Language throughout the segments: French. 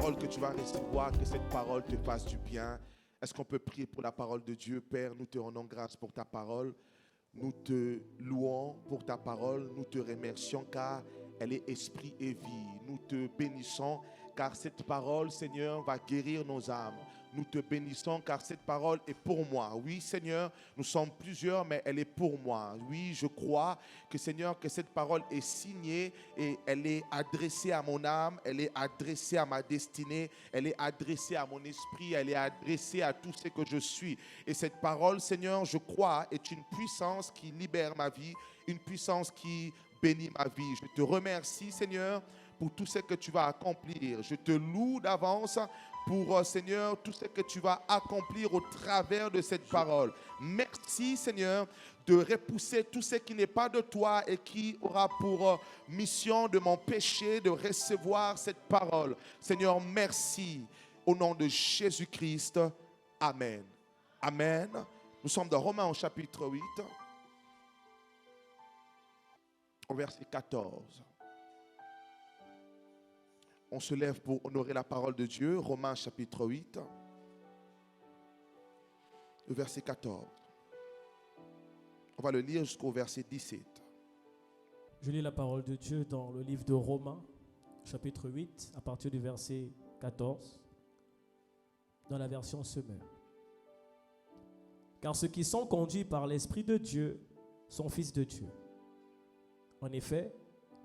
parole que tu vas recevoir, que cette parole te fasse du bien. Est-ce qu'on peut prier pour la parole de Dieu? Père, nous te rendons grâce pour ta parole. Nous te louons pour ta parole. Nous te remercions car elle est esprit et vie. Nous te bénissons car cette parole, Seigneur, va guérir nos âmes. Nous te bénissons car cette parole est pour moi. Oui, Seigneur, nous sommes plusieurs, mais elle est pour moi. Oui, je crois que, Seigneur, que cette parole est signée et elle est adressée à mon âme, elle est adressée à ma destinée, elle est adressée à mon esprit, elle est adressée à tout ce que je suis. Et cette parole, Seigneur, je crois, est une puissance qui libère ma vie, une puissance qui bénit ma vie. Je te remercie, Seigneur, pour tout ce que tu vas accomplir. Je te loue d'avance pour, Seigneur, tout ce que tu vas accomplir au travers de cette parole. Merci, Seigneur, de repousser tout ce qui n'est pas de toi et qui aura pour mission de m'empêcher de recevoir cette parole. Seigneur, merci. Au nom de Jésus-Christ, Amen. Amen. Nous sommes dans Romains au chapitre 8, au verset 14. On se lève pour honorer la parole de Dieu. Romains chapitre 8, le verset 14. On va le lire jusqu'au verset 17. Je lis la parole de Dieu dans le livre de Romains, chapitre 8, à partir du verset 14, dans la version Semeur. Car ceux qui sont conduits par l'Esprit de Dieu sont fils de Dieu. En effet,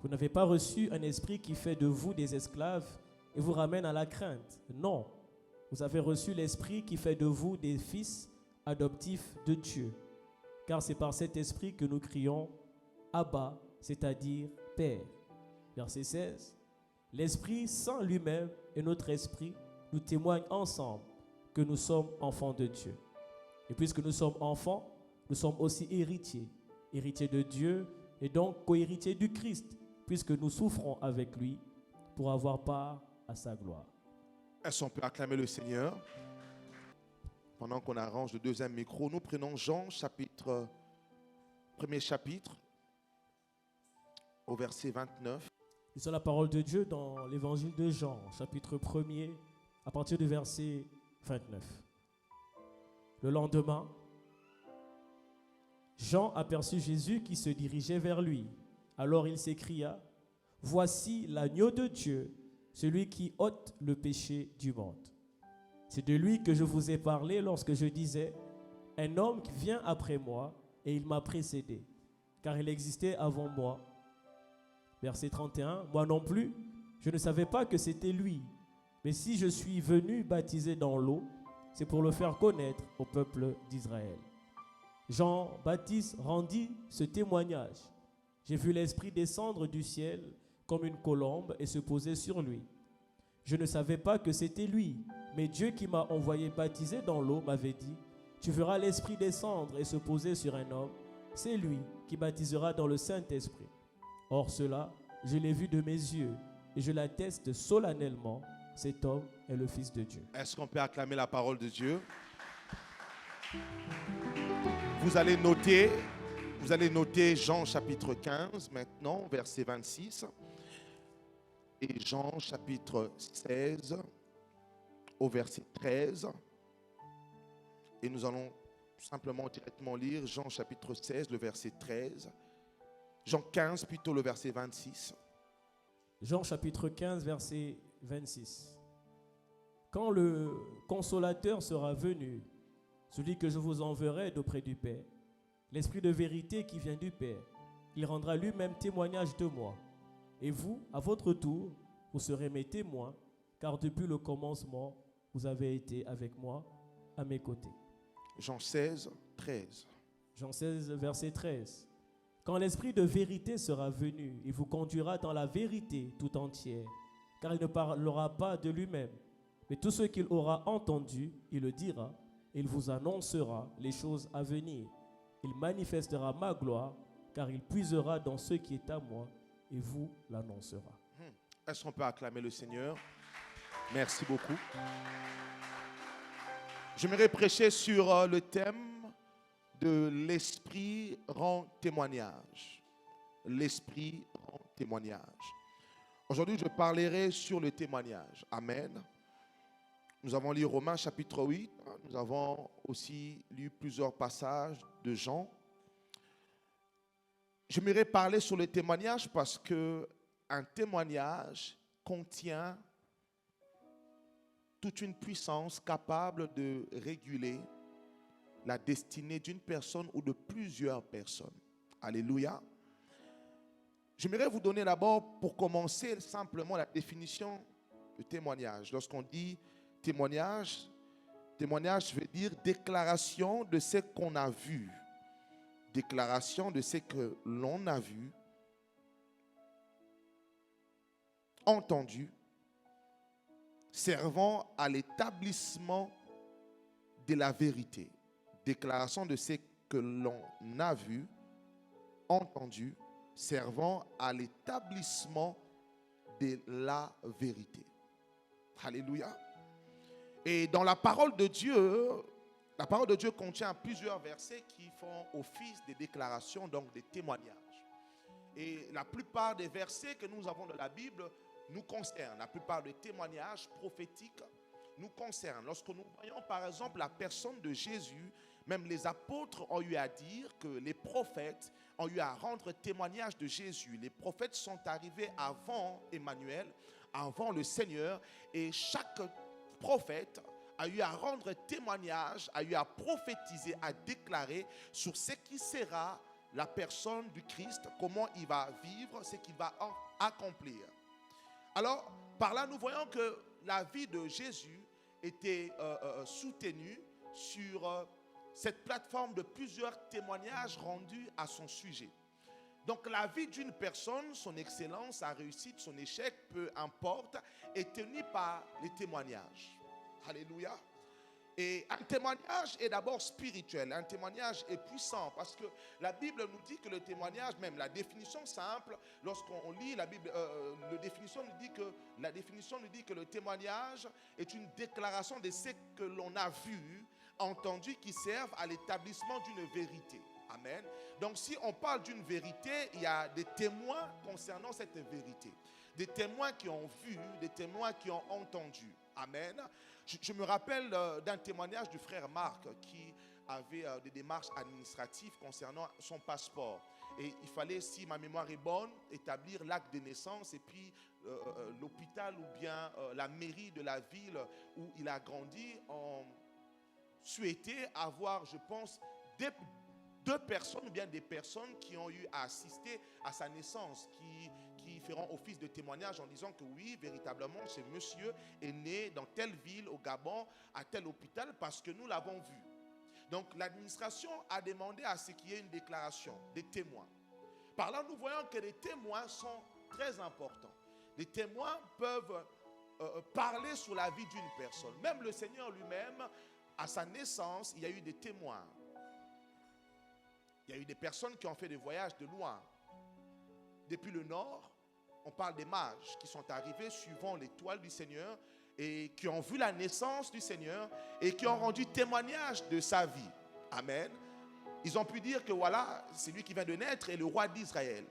vous n'avez pas reçu un esprit qui fait de vous des esclaves et vous ramène à la crainte. Non, vous avez reçu l'esprit qui fait de vous des fils adoptifs de Dieu. Car c'est par cet esprit que nous crions « Abba », c'est-à-dire « Père ». Verset 16. L'Esprit Saint lui-même et notre esprit nous témoignent ensemble que nous sommes enfants de Dieu. Et puisque nous sommes enfants, nous sommes aussi héritiers, héritiers de Dieu et donc co-héritiers du Christ, puisque nous souffrons avec lui pour avoir part à sa gloire. Est-ce qu'on peut acclamer le Seigneur? Pendant qu'on arrange le deuxième micro, nous prenons Jean, premier chapitre, au verset 29. Lisons la parole de Dieu dans l'évangile de Jean, chapitre 1er, à partir du verset 29. Le lendemain, Jean aperçut Jésus qui se dirigeait vers lui. Alors il s'écria, « Voici l'agneau de Dieu, celui qui ôte le péché du monde. » C'est de lui que je vous ai parlé lorsque je disais, « Un homme qui vient après moi, et il m'a précédé, car il existait avant moi. » Verset 31, « Moi non plus, je ne savais pas que c'était lui, mais si je suis venu baptiser dans l'eau, c'est pour le faire connaître au peuple d'Israël. » Jean-Baptiste rendit ce témoignage. J'ai vu l'Esprit descendre du ciel comme une colombe et se poser sur lui. Je ne savais pas que c'était lui, mais Dieu qui m'a envoyé baptiser dans l'eau m'avait dit, « Tu verras l'Esprit descendre et se poser sur un homme. C'est lui qui baptisera dans le Saint-Esprit. » Or cela, je l'ai vu de mes yeux et je l'atteste solennellement, cet homme est le Fils de Dieu. Est-ce qu'on peut acclamer la parole de Dieu? Vous allez noter Jean chapitre 15 maintenant, verset 26, et Jean chapitre 16 au verset 13. Et nous allons simplement directement lire Jean chapitre 16, le verset 13. Jean 15 plutôt, le verset 26. Jean chapitre 15, verset 26. Quand le consolateur sera venu, celui que je vous enverrai d'auprès du Père, l'Esprit de vérité qui vient du Père, il rendra lui-même témoignage de moi. Et vous, à votre tour, vous serez mes témoins, car depuis le commencement, vous avez été avec moi à mes côtés. Jean 16, 13. Jean 16, verset 13. Quand l'Esprit de vérité sera venu, il vous conduira dans la vérité tout entière, car il ne parlera pas de lui-même, mais tout ce qu'il aura entendu, il le dira, et il vous annoncera les choses à venir. Il manifestera ma gloire, car il puisera dans ce qui est à moi, et vous l'annoncera. Est-ce qu'on peut acclamer le Seigneur? Merci beaucoup. J'aimerais prêcher sur le thème de l'Esprit rend témoignage. L'Esprit rend témoignage. Aujourd'hui, je parlerai sur le témoignage. Amen. Nous avons lu Romains chapitre 8. Nous avons aussi lu plusieurs passages de Jean. J'aimerais parler sur le témoignage parce que un témoignage contient toute une puissance capable de réguler la destinée d'une personne ou de plusieurs personnes. Alléluia. J'aimerais vous donner d'abord, pour commencer, simplement la définition de témoignage. Lorsqu'on dit témoignage, témoignage veut dire déclaration de ce qu'on a vu. Déclaration de ce que l'on a vu, entendu, servant à l'établissement de la vérité. Déclaration de ce que l'on a vu, entendu, servant à l'établissement de la vérité. Alléluia. Et dans la parole de Dieu contient plusieurs versets qui font office de déclarations, donc des témoignages. Et la plupart des versets que nous avons dans la Bible nous concernent. La plupart des témoignages prophétiques nous concernent. Lorsque nous voyons par exemple la personne de Jésus, même les apôtres ont eu à dire que les prophètes ont eu à rendre témoignage de Jésus. Les prophètes sont arrivés avant Emmanuel, avant le Seigneur, et chaque prophète a eu à rendre témoignage, a eu à prophétiser, à déclarer sur ce qui sera la personne du Christ, comment il va vivre, ce qu'il va accomplir. Alors, par là, nous voyons que la vie de Jésus était soutenue sur cette plateforme de plusieurs témoignages rendus à son sujet. Donc la vie d'une personne, son excellence, sa réussite, son échec, peu importe, est tenue par les témoignages. Alléluia. Et un témoignage est d'abord spirituel, un témoignage est puissant parce que la Bible nous dit que le témoignage, même la définition simple, lorsqu'on lit la Bible, la définition nous dit que le témoignage est une déclaration de ce que l'on a vu, entendu, qui servent à l'établissement d'une vérité. Amen. Donc si on parle d'une vérité, il y a des témoins concernant cette vérité. Des témoins qui ont vu, des témoins qui ont entendu. Amen. Je me rappelle d'un témoignage du frère Marc qui avait des démarches administratives concernant son passeport. Et il fallait, si ma mémoire est bonne, établir l'acte de naissance et puis l'hôpital ou bien la mairie de la ville où il a grandi ont souhaité avoir, je pense, deux personnes ou bien des personnes qui ont eu à assister à sa naissance, qui feront office de témoignage en disant que oui, véritablement, ce monsieur est né dans telle ville au Gabon, à tel hôpital, parce que nous l'avons vu. Donc l'administration a demandé à ce qu'il y ait une déclaration, des témoins. Par là, nous voyons que les témoins sont très importants. Les témoins peuvent parler sur la vie d'une personne. Même le Seigneur lui-même, à sa naissance, il y a eu des témoins. Il y a eu des personnes qui ont fait des voyages de loin. Depuis le nord, on parle des mages qui sont arrivés suivant l'étoile du Seigneur et qui ont vu la naissance du Seigneur et qui ont rendu témoignage de sa vie. Amen. Ils ont pu dire que voilà, c'est lui qui vient de naître et le roi d'Israël.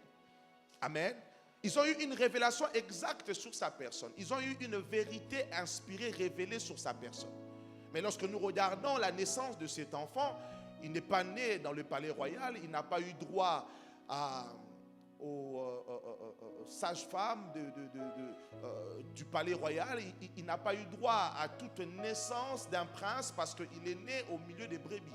Amen. Ils ont eu une révélation exacte sur sa personne. Ils ont eu une vérité inspirée, révélée sur sa personne. Mais lorsque nous regardons la naissance de cet enfant, il n'est pas né dans le palais royal, il n'a pas eu droit aux sages-femmes du palais royal, il n'a pas eu droit à toute naissance d'un prince parce qu'il est né au milieu des brebis.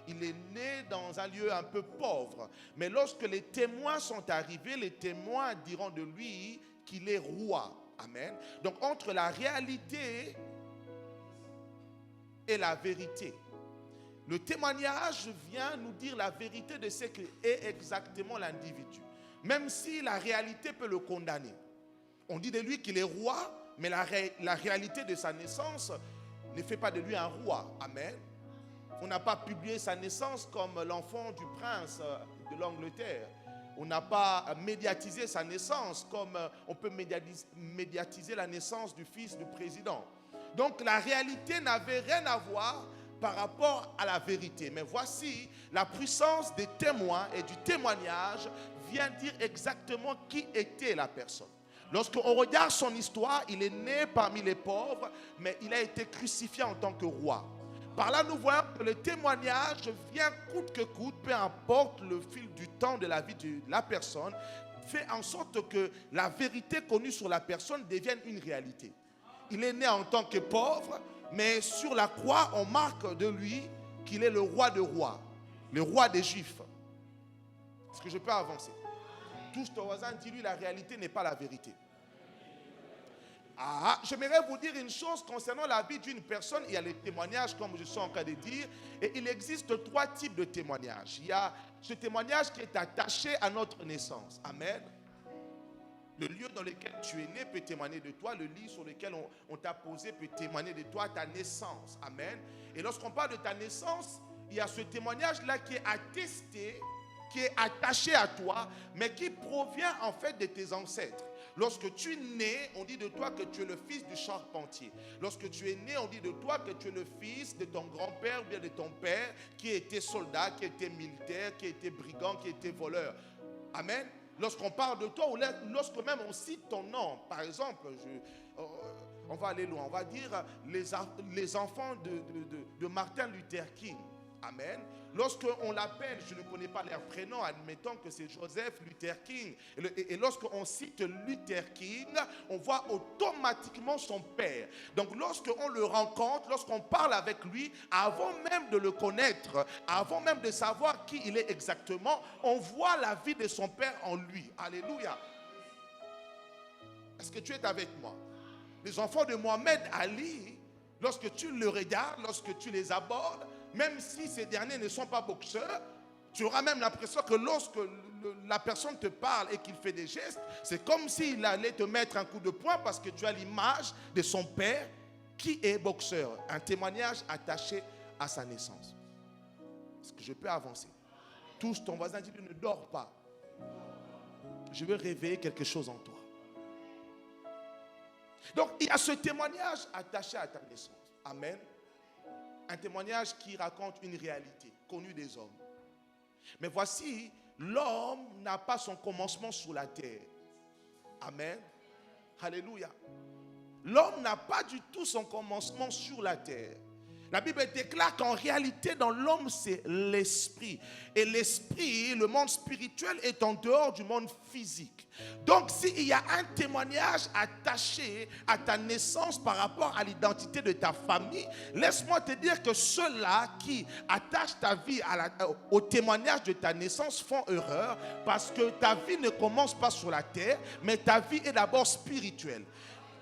Il est né dans un lieu un peu pauvre. Mais lorsque les témoins sont arrivés, les témoins diront de lui qu'il est roi. Amen. Donc entre la réalité et la vérité, le témoignage vient nous dire la vérité de ce qu'est exactement l'individu. Même si la réalité peut le condamner. On dit de lui qu'il est roi, mais la réalité de sa naissance ne fait pas de lui un roi. Amen. On n'a pas publié sa naissance comme l'enfant du prince de l'Angleterre. On n'a pas médiatisé sa naissance comme on peut médiatiser la naissance du fils du président. Donc la réalité n'avait rien à voir par rapport à la vérité. Mais voici la puissance des témoins et du témoignage vient dire exactement qui était la personne. Lorsqu'on regarde son histoire, il est né parmi les pauvres, mais il a été crucifié en tant que roi. Par là, nous voyons que le témoignage vient coûte que coûte, peu importe le fil du temps de la vie de la personne, fait en sorte que la vérité connue sur la personne devienne une réalité. Il est né en tant que pauvre, mais sur la croix, on marque de lui qu'il est le roi des rois, le roi des Juifs. Est-ce que je peux avancer? Touche ton voisin, dis-lui, la réalité n'est pas la vérité. J'aimerais vous dire une chose concernant la vie d'une personne. Il y a les témoignages, comme je suis en train de dire, et il existe 3 types de témoignages. Il y a ce témoignage qui est attaché à notre naissance. Amen. Le lieu dans lequel tu es né peut témoigner de toi. Le lit sur lequel on t'a posé peut témoigner de toi, ta naissance. Amen. Et lorsqu'on parle de ta naissance, il y a ce témoignage-là qui est attesté, qui est attaché à toi, mais qui provient en fait de tes ancêtres. Lorsque tu es né, on dit de toi que tu es le fils du charpentier. Lorsque tu es né, on dit de toi que tu es le fils de ton grand-père ou bien de ton père qui était soldat, qui était militaire, qui était brigand, qui était voleur. Amen. Lorsqu'on parle de toi, ou lorsque même on cite ton nom, par exemple, on va aller loin, on va dire les enfants de Martin Luther King. Amen. Lorsqu'on l'appelle, je ne connais pas leur prénom, admettons que c'est Joseph Luther King. Et lorsqu'on cite Luther King, on voit automatiquement son père. Donc lorsqu'on le rencontre, lorsqu'on parle avec lui, avant même de le connaître, avant même de savoir qui il est exactement, on voit la vie de son père en lui. Alléluia. Est-ce que tu es avec moi? Les enfants de Mohamed Ali, lorsque tu le regardes, lorsque tu les abordes, même si ces derniers ne sont pas boxeurs, tu auras même l'impression que lorsque la personne te parle et qu'il fait des gestes, c'est comme s'il allait te mettre un coup de poing parce que tu as l'image de son père qui est boxeur. Un témoignage attaché à sa naissance. Est-ce que je peux avancer? Touche ton voisin, dis-lui, ne dors pas. Je veux réveiller quelque chose en toi. Donc, il y a ce témoignage attaché à ta naissance. Amen. Un témoignage qui raconte une réalité connue des hommes. Mais voici, l'homme n'a pas son commencement sur la terre. Amen. Alléluia. L'homme n'a pas du tout son commencement sur la terre. La Bible déclare qu'en réalité, dans l'homme, c'est l'esprit. Et l'esprit, le monde spirituel, est en dehors du monde physique. Donc, s'il y a un témoignage attaché à ta naissance par rapport à l'identité de ta famille, laisse-moi te dire que ceux-là qui attachent ta vie au témoignage de ta naissance font erreur, parce que ta vie ne commence pas sur la terre, mais ta vie est d'abord spirituelle.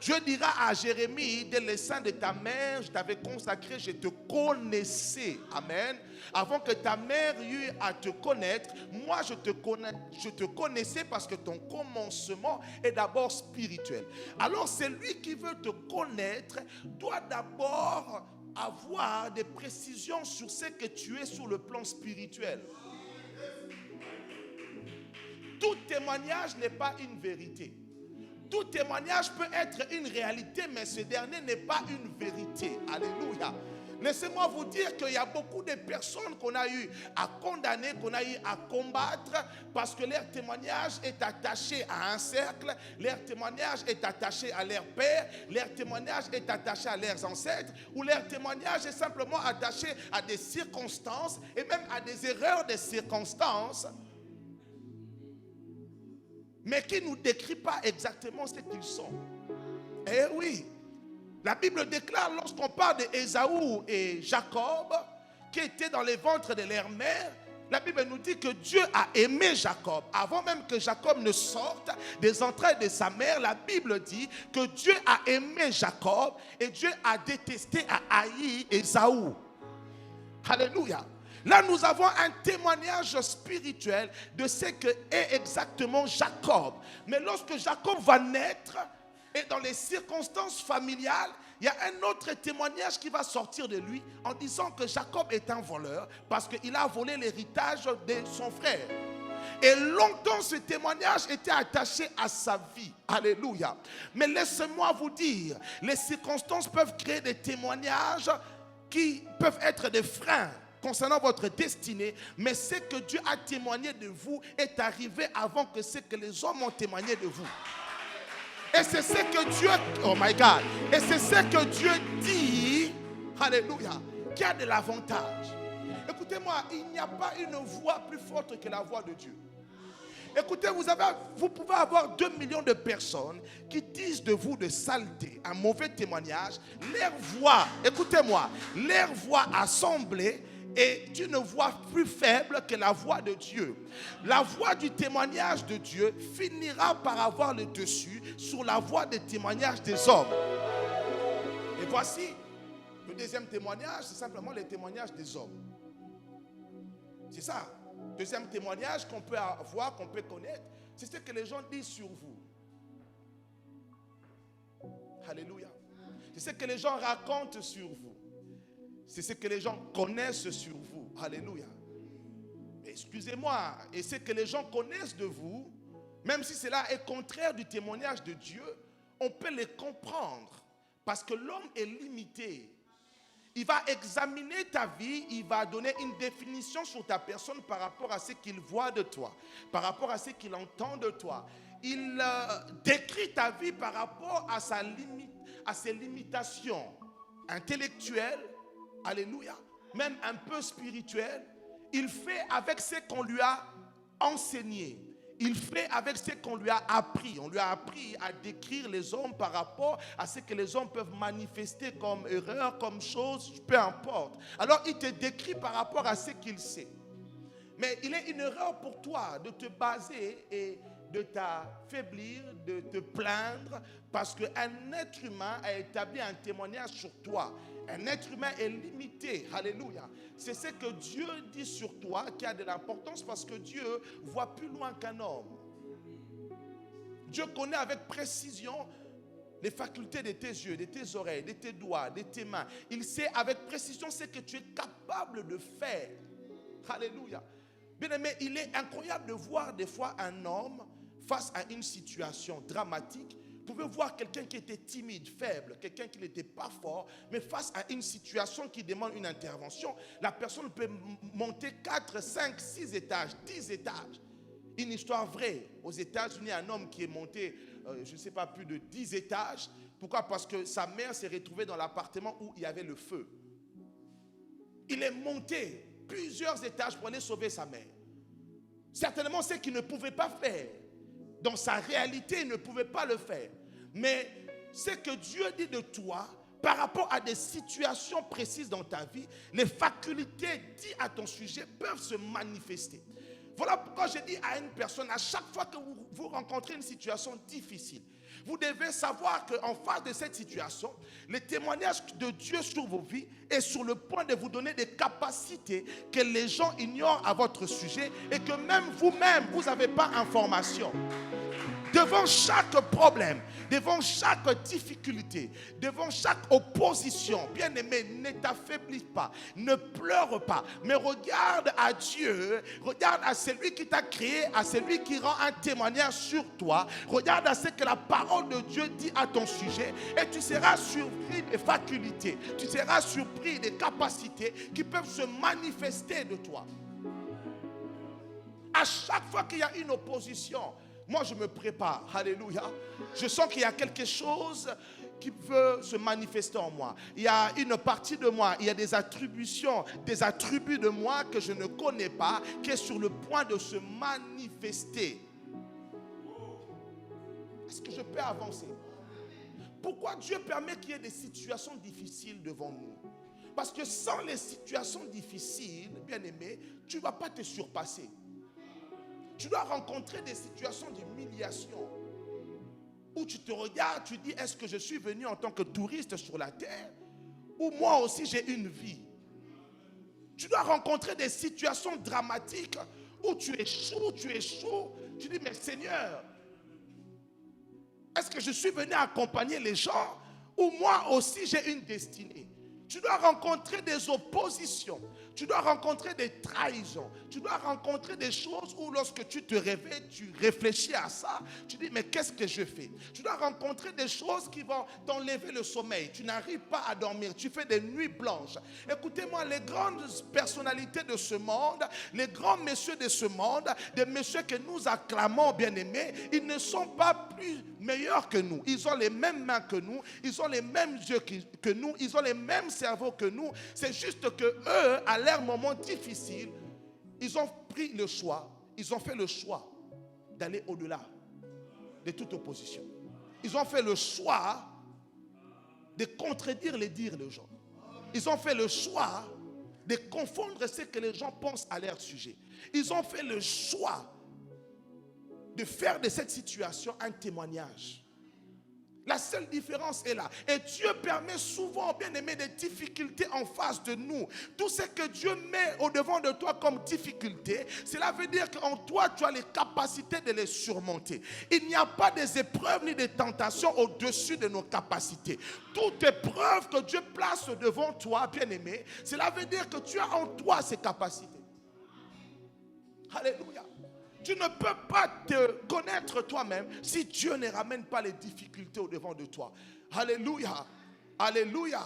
Dieu dira à Jérémie, dès le sein de ta mère, je t'avais consacré, je te connaissais. Amen. Avant que ta mère eût à te connaître, moi je te connaissais parce que ton commencement est d'abord spirituel. Alors celui qui veut te connaître doit d'abord avoir des précisions sur ce que tu es sur le plan spirituel. Tout témoignage n'est pas une vérité. Tout témoignage peut être une réalité, mais ce dernier n'est pas une vérité. Alléluia. Laissez-moi vous dire qu'il y a beaucoup de personnes qu'on a eu à condamner, qu'on a eu à combattre, parce que leur témoignage est attaché à un cercle, leur témoignage est attaché à leur père, leur témoignage est attaché à leurs ancêtres, ou leur témoignage est simplement attaché à des circonstances, et même à des erreurs de circonstances, mais qui ne nous décrit pas exactement ce qu'ils sont. Eh oui, la Bible déclare, lorsqu'on parle d'Ésaü et Jacob, qui étaient dans les ventres de leur mère, la Bible nous dit que Dieu a aimé Jacob. Avant même que Jacob ne sorte des entrailles de sa mère, la Bible dit que Dieu a aimé Jacob et Dieu a détesté, a haï Ésaü. Alléluia. Là, nous avons un témoignage spirituel de ce que est exactement Jacob. Mais lorsque Jacob va naître, et dans les circonstances familiales, il y a un autre témoignage qui va sortir de lui en disant que Jacob est un voleur parce qu'il a volé l'héritage de son frère. Et longtemps, ce témoignage était attaché à sa vie. Alléluia. Mais laissez-moi vous dire, les circonstances peuvent créer des témoignages qui peuvent être des freins concernant votre destinée, mais ce que Dieu a témoigné de vous est arrivé avant que ce que les hommes ont témoigné de vous. Et c'est ce que Dieu, oh my God, et c'est ce que Dieu dit, alléluia, qui a de l'avantage. Écoutez-moi, il n'y a pas une voix plus forte que la voix de Dieu. Écoutez, vous pouvez avoir 2 millions de personnes qui disent de vous de saleté, un mauvais témoignage. Leur voix, écoutez-moi, leur voix assemblée est une voix plus faible que la voix de Dieu. La voix du témoignage de Dieu finira par avoir le dessus sur la voix des témoignages des hommes. Et voici, le deuxième témoignage, c'est simplement les témoignages des hommes. C'est ça. Deuxième témoignage qu'on peut avoir, qu'on peut connaître, c'est ce que les gens disent sur vous. Alléluia. C'est ce que les gens racontent sur vous. C'est ce que les gens connaissent sur vous. Alléluia. Excusez-moi, et ce que les gens connaissent de vous, même si cela est contraire du témoignage de Dieu, on peut les comprendre. Parce que l'homme est limité. Il va examiner ta vie, il va donner une définition sur ta personne par rapport à ce qu'il voit de toi, par rapport à ce qu'il entend de toi. Il décrit ta vie par rapport à ses limitations intellectuelles, alléluia, même un peu spirituelles. Il fait avec ce qu'on lui a enseigné. Il fait avec ce qu'on lui a appris. On lui a appris à décrire les hommes par rapport à ce que les hommes peuvent manifester comme erreur, comme chose, peu importe. Alors il te décrit par rapport à ce qu'il sait. Mais il est une erreur pour toi de te baser et de t'affaiblir, de te plaindre, parce qu'un être humain a établi un témoignage sur toi. Un être humain est limité. Alléluia. C'est ce que Dieu dit sur toi qui a de l'importance, parce que Dieu voit plus loin qu'un homme. Dieu connaît avec précision les facultés de tes yeux, de tes oreilles, de tes doigts, de tes mains. Il sait avec précision ce que tu es capable de faire. Alléluia. Bien aimé, il est incroyable de voir des fois un homme face à une situation dramatique. Vous pouvez voir quelqu'un qui était timide, faible, quelqu'un qui n'était pas fort, mais face à une situation qui demande une intervention, la personne peut monter 4, 5, 6 étages, 10 étages. Une histoire vraie. Aux États-Unis, un homme qui est monté, je ne sais pas, plus de 10 étages. Pourquoi? Parce que sa mère s'est retrouvée dans l'appartement où il y avait le feu. Il est monté plusieurs étages pour aller sauver sa mère. Certainement, c'est qu'il ne pouvait pas faire. Dans sa réalité, il ne pouvait pas le faire. Mais ce que Dieu dit de toi, par rapport à des situations précises dans ta vie, les facultés dites à ton sujet peuvent se manifester. Voilà pourquoi je dis à une personne, à chaque fois que vous rencontrez une situation difficile, vous devez savoir qu'en face de cette situation, le témoignage de Dieu sur vos vies est sur le point de vous donner des capacités que les gens ignorent à votre sujet et que même vous-même, vous n'avez pas information. Devant chaque problème, devant chaque difficulté, devant chaque opposition, bien aimé, ne t'affaiblis pas, ne pleure pas, mais regarde à Dieu, regarde à celui qui t'a créé, à celui qui rend un témoignage sur toi, regarde à ce que la parole de Dieu dit à ton sujet et tu seras surpris des facultés, tu seras surpris des capacités qui peuvent se manifester de toi. À chaque fois qu'il y a une opposition, moi, je me prépare. Alléluia. Je sens qu'il y a quelque chose qui veut se manifester en moi. Il y a une partie de moi, il y a des attributions, des attributs de moi que je ne connais pas, qui est sur le point de se manifester. Est-ce que je peux avancer? Pourquoi Dieu permet qu'il y ait des situations difficiles devant nous? Parce que sans les situations difficiles, bien aimé, tu ne vas pas te surpasser. Tu dois rencontrer des situations d'humiliation où tu te regardes, tu dis, est-ce que je suis venu en tant que touriste sur la terre ou moi aussi j'ai une vie? Tu dois rencontrer des situations dramatiques où tu échoues. Tu dis, mais Seigneur, est-ce que je suis venu accompagner les gens ou moi aussi j'ai une destinée? Tu dois rencontrer des oppositions. Tu dois rencontrer des trahisons. Tu dois rencontrer des choses où lorsque tu te réveilles, tu réfléchis à ça. Tu dis, mais qu'est-ce que je fais? Tu dois rencontrer des choses qui vont t'enlever le sommeil. Tu n'arrives pas à dormir. Tu fais des nuits blanches. Écoutez-moi, les grandes personnalités de ce monde, les grands messieurs de ce monde, des messieurs que nous acclamons, bien-aimés, ils ne sont pas plus meilleurs que nous. Ils ont les mêmes mains que nous. Ils ont les mêmes yeux que nous. Ils ont les mêmes cerveaux que nous. C'est juste que eux, à leur moment difficile, ils ont pris le choix. Ils ont fait le choix d'aller au-delà de toute opposition. Ils ont fait le choix de contredire les dires des gens. Ils ont fait le choix de confondre ce que les gens pensent à leur sujet. Ils ont fait le choix de faire de cette situation un témoignage. La seule différence est là. Et Dieu permet souvent, bien aimé, des difficultés en face de nous. Tout ce que Dieu met au devant de toi comme difficulté, cela veut dire qu'en toi, tu as les capacités de les surmonter. Il n'y a pas des épreuves ni des tentations au-dessus de nos capacités. Toute épreuve que Dieu place devant toi, bien aimé, cela veut dire que tu as en toi ces capacités. Alléluia. Tu ne peux pas te connaître toi-même si Dieu ne ramène pas les difficultés au devant de toi. Alléluia. Alléluia.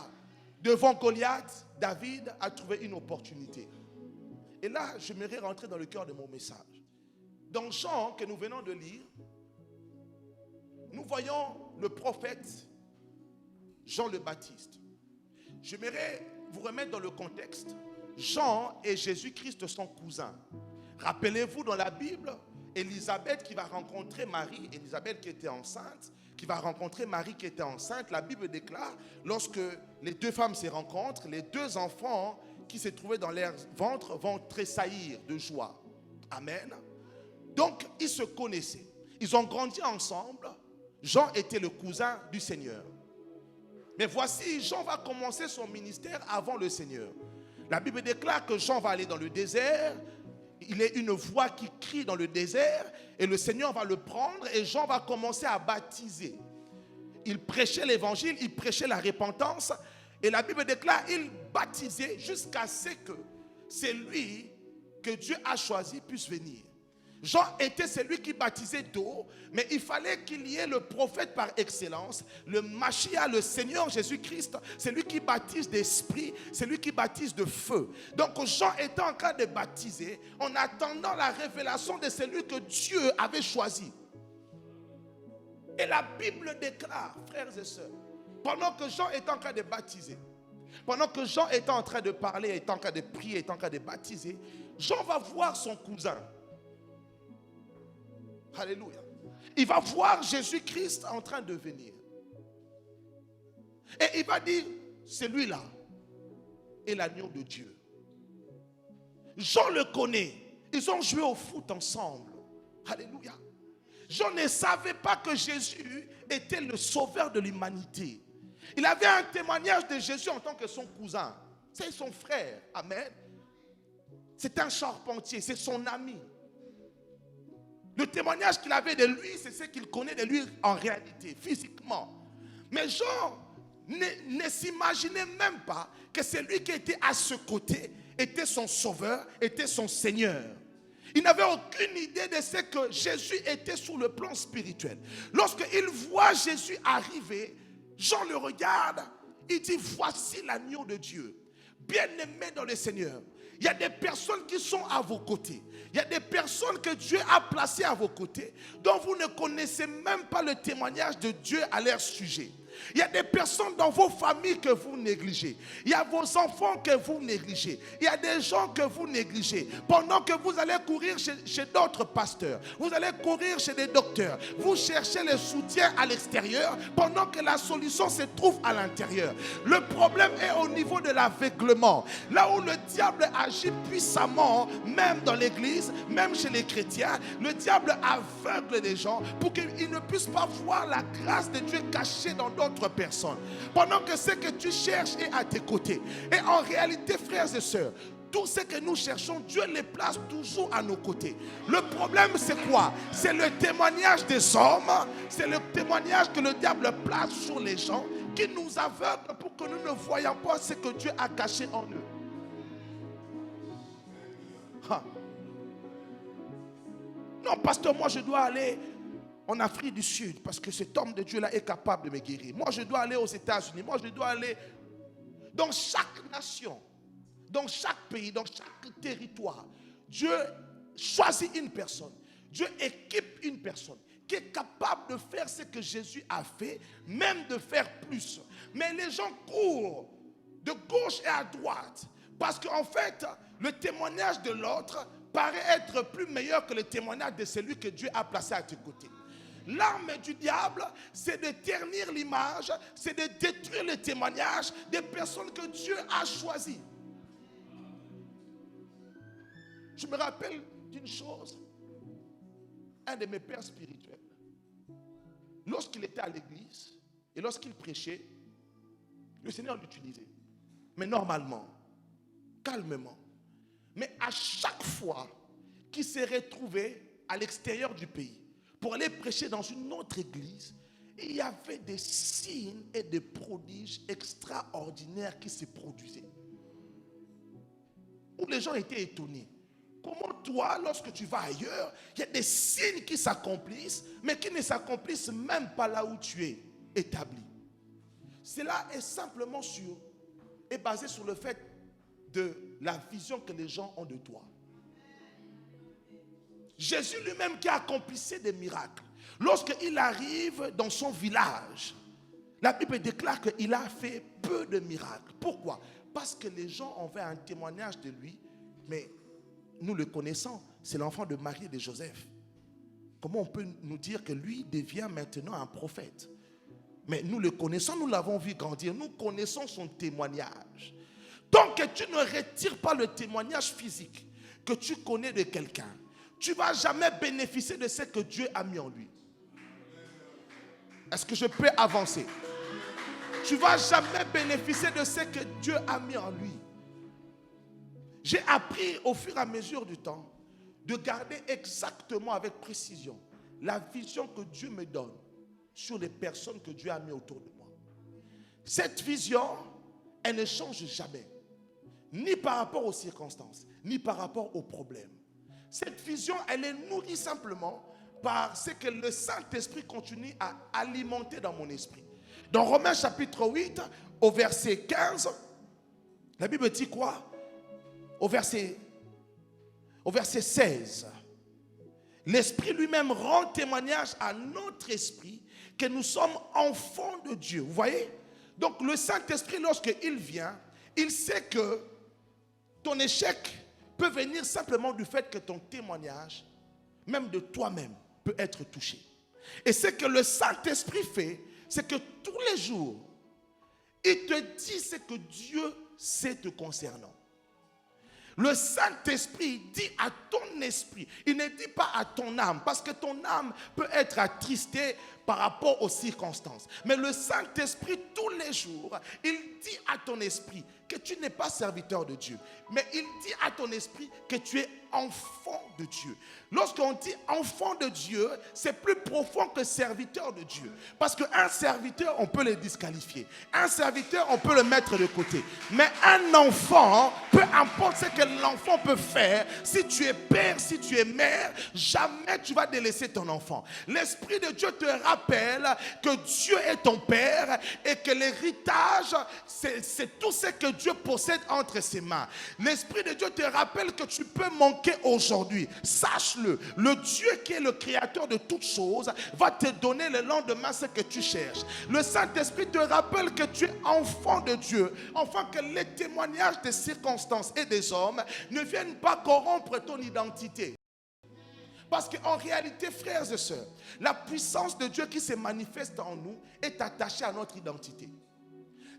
Devant Goliath, David a trouvé une opportunité. Et là, j'aimerais rentrer dans le cœur de mon message. Dans Jean que nous venons de lire, nous voyons le prophète Jean le Baptiste. J'aimerais vous remettre dans le contexte. Jean et Jésus-Christ sont cousins. Rappelez-vous dans la Bible, Élisabeth qui va rencontrer Marie, Élisabeth qui était enceinte, qui va rencontrer Marie qui était enceinte, la Bible déclare, lorsque les deux femmes se rencontrent, les deux enfants qui se trouvaient dans leur ventre vont tressaillir de joie. Amen. Donc, ils se connaissaient. Ils ont grandi ensemble. Jean était le cousin du Seigneur. Mais voici, Jean va commencer son ministère avant le Seigneur. La Bible déclare que Jean va aller dans le désert. Il est une voix qui crie dans le désert et le Seigneur va le prendre et Jean va commencer à baptiser. Il prêchait l'évangile, il prêchait la repentance et la Bible déclare il baptisait jusqu'à ce que celui que Dieu a choisi puisse venir. Jean était celui qui baptisait d'eau, mais il fallait qu'il y ait le prophète par excellence, le Machia, le Seigneur Jésus-Christ, celui qui baptise d'esprit, celui qui baptise de feu. Donc Jean était en train de baptiser en attendant la révélation de celui que Dieu avait choisi. Et la Bible déclare, frères et sœurs, pendant que Jean est en train de baptiser, pendant que Jean est en train de parler, est en train de prier, est en train de baptiser, Jean va voir son cousin. Alléluia. Il va voir Jésus-Christ en train de venir. Et il va dire, celui-là est l'agneau de Dieu. Jean le connaît. Ils ont joué au foot ensemble. Alléluia. Jean ne savait pas que Jésus était le sauveur de l'humanité. Il avait un témoignage de Jésus en tant que son cousin. C'est son frère. Amen. C'est un charpentier, c'est son ami. Le témoignage qu'il avait de lui, c'est ce qu'il connaît de lui en réalité, physiquement. Mais Jean ne s'imaginait même pas que celui qui était à ce côté était son sauveur, était son Seigneur. Il n'avait aucune idée de ce que Jésus était sur le plan spirituel. Lorsqu'il voit Jésus arriver, Jean le regarde, il dit, voici l'agneau de Dieu, bien-aimé dans le Seigneur. Il y a des personnes qui sont à vos côtés. Il y a des personnes que Dieu a placées à vos côtés, dont vous ne connaissez même pas le témoignage de Dieu à leur sujet. Il y a des personnes dans vos familles que vous négligez. Il y a vos enfants que vous négligez. Il y a des gens que vous négligez. Pendant que vous allez courir chez d'autres pasteurs, vous allez courir chez des docteurs, vous cherchez le soutien à l'extérieur pendant que la solution se trouve à l'intérieur. Le problème est au niveau de l'aveuglement. Là où le diable agit puissamment, même dans l'église, même chez les chrétiens, le diable aveugle les gens pour qu'ils ne puissent pas voir la grâce de Dieu cachée dans d'autres personnes. Pendant que ce que tu cherches est à tes côtés. Et en réalité, frères et sœurs, tout ce que nous cherchons, Dieu les place toujours à nos côtés. Le problème, c'est quoi? C'est le témoignage des hommes, c'est le témoignage que le diable place sur les gens qui nous aveuglent pour que nous ne voyions pas ce que Dieu a caché en eux. Non, pasteur, moi je dois aller en Afrique du Sud parce que cet homme de Dieu-là est capable de me guérir. Moi je dois aller aux États-Unis. Moi je dois aller dans chaque nation, dans chaque pays, dans chaque territoire. Dieu choisit une personne. Dieu équipe une personne qui est capable de faire ce que Jésus a fait, même de faire plus. Mais les gens courent de gauche et à droite parce qu'en fait, le témoignage de l'autre paraît être plus meilleur que le témoignage de celui que Dieu a placé à tes côtés. L'arme du diable, c'est de ternir l'image, c'est de détruire le témoignage des personnes que Dieu a choisies. Je me rappelle d'une chose. Un de mes pères spirituels, lorsqu'il était à l'église et lorsqu'il prêchait, le Seigneur l'utilisait. Mais normalement, calmement. Mais à chaque fois qu'il s'est retrouvé à l'extérieur du pays pour aller prêcher dans une autre église, il y avait des signes et des prodiges extraordinaires qui se produisaient. Où les gens étaient étonnés. Comment toi, lorsque tu vas ailleurs, il y a des signes qui s'accomplissent, mais qui ne s'accomplissent même pas là où tu es établi. Cela est simplement basé sur le fait de la vision que les gens ont de toi. Jésus lui-même qui accomplissait des miracles, lorsqu'il arrive dans son village, la Bible déclare qu'il a fait peu de miracles. Pourquoi? Parce que les gens avaient un témoignage de lui, mais nous le connaissons, c'est l'enfant de Marie et de Joseph. Comment on peut nous dire que lui devient maintenant un prophète? Mais nous le connaissons, nous l'avons vu grandir, nous connaissons son témoignage. Tant que tu ne retires pas le témoignage physique que tu connais de quelqu'un, tu ne vas jamais bénéficier de ce que Dieu a mis en lui. Est-ce que je peux avancer? Tu ne vas jamais bénéficier de ce que Dieu a mis en lui. J'ai appris au fur et à mesure du temps de garder exactement avec précision la vision que Dieu me donne sur les personnes que Dieu a mis autour de moi. Cette vision, elle ne change jamais, ni par rapport aux circonstances, ni par rapport aux problèmes. Cette vision, elle est nourrie simplement par ce que le Saint-Esprit continue à alimenter dans mon esprit. Dans Romains chapitre 8, au verset 15, la Bible dit quoi? Au verset 16, l'Esprit lui-même rend témoignage à notre esprit que nous sommes enfants de Dieu. Vous voyez? Donc le Saint-Esprit, lorsqu'il vient, il sait que ton échec peut venir simplement du fait que ton témoignage, même de toi-même, peut être touché. Et ce que le Saint-Esprit fait, c'est que tous les jours, il te dit ce que Dieu sait te concernant. Le Saint-Esprit dit à ton esprit, il ne dit pas à ton âme, parce que ton âme peut être attristée par rapport aux circonstances. Mais le Saint-Esprit, tous les jours, il dit à ton esprit que tu n'es pas serviteur de Dieu, mais il dit à ton esprit que tu es enfant de Dieu. Lorsqu'on dit enfant de Dieu, c'est plus profond que serviteur de Dieu. Parce qu'un serviteur, on peut le disqualifier. Un serviteur, on peut le mettre de côté. Mais un enfant, peu importe ce que l'enfant peut faire, si tu es père, si tu es mère, jamais tu vas délaisser ton enfant. L'Esprit de Dieu te rappelle que Dieu est ton père et que l'héritage, c'est tout ce que Dieu possède entre ses mains. L'Esprit de Dieu te rappelle que tu peux manquer aujourd'hui. Sache-le, le Dieu qui est le créateur de toutes choses va te donner le lendemain ce que tu cherches. Le Saint-Esprit te rappelle que tu es enfant de Dieu, afin que les témoignages des circonstances et des hommes ne viennent pas corrompre ton identité. Parce qu'en réalité, frères et sœurs, la puissance de Dieu qui se manifeste en nous est attachée à notre identité.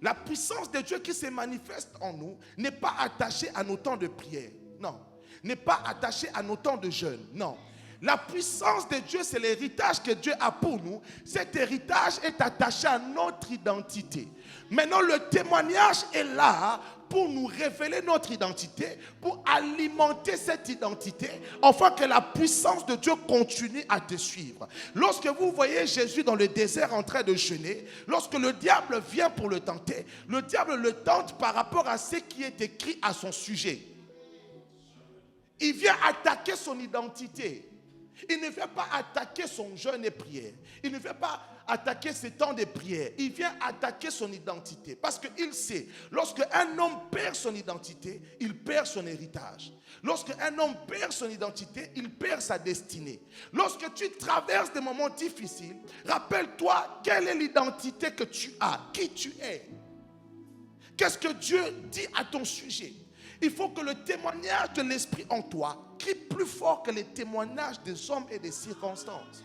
La puissance de Dieu qui se manifeste en nous n'est pas attachée à nos temps de prière. Non. N'est pas attachée à nos temps de jeûne. Non. La puissance de Dieu, c'est l'héritage que Dieu a pour nous. Cet héritage est attaché à notre identité. Maintenant, le témoignage est là pour nous révéler notre identité, pour alimenter cette identité, afin que la puissance de Dieu continue à te suivre. Lorsque vous voyez Jésus dans le désert en train de jeûner, lorsque le diable vient pour le tenter, le diable le tente par rapport à ce qui est écrit à son sujet. Il vient attaquer son identité. Il ne vient pas attaquer son jeûne et prière. Il ne vient pas attaquer ses temps de prière. Il vient attaquer son identité. Parce qu'il sait, lorsque un homme perd son identité, il perd son héritage. Lorsque un homme perd son identité, il perd sa destinée. Lorsque tu traverses des moments difficiles, rappelle-toi quelle est l'identité que tu as, qui tu es. Qu'est-ce que Dieu dit à ton sujet? Il faut que le témoignage de l'Esprit en toi crie plus fort que les témoignages des hommes et des circonstances.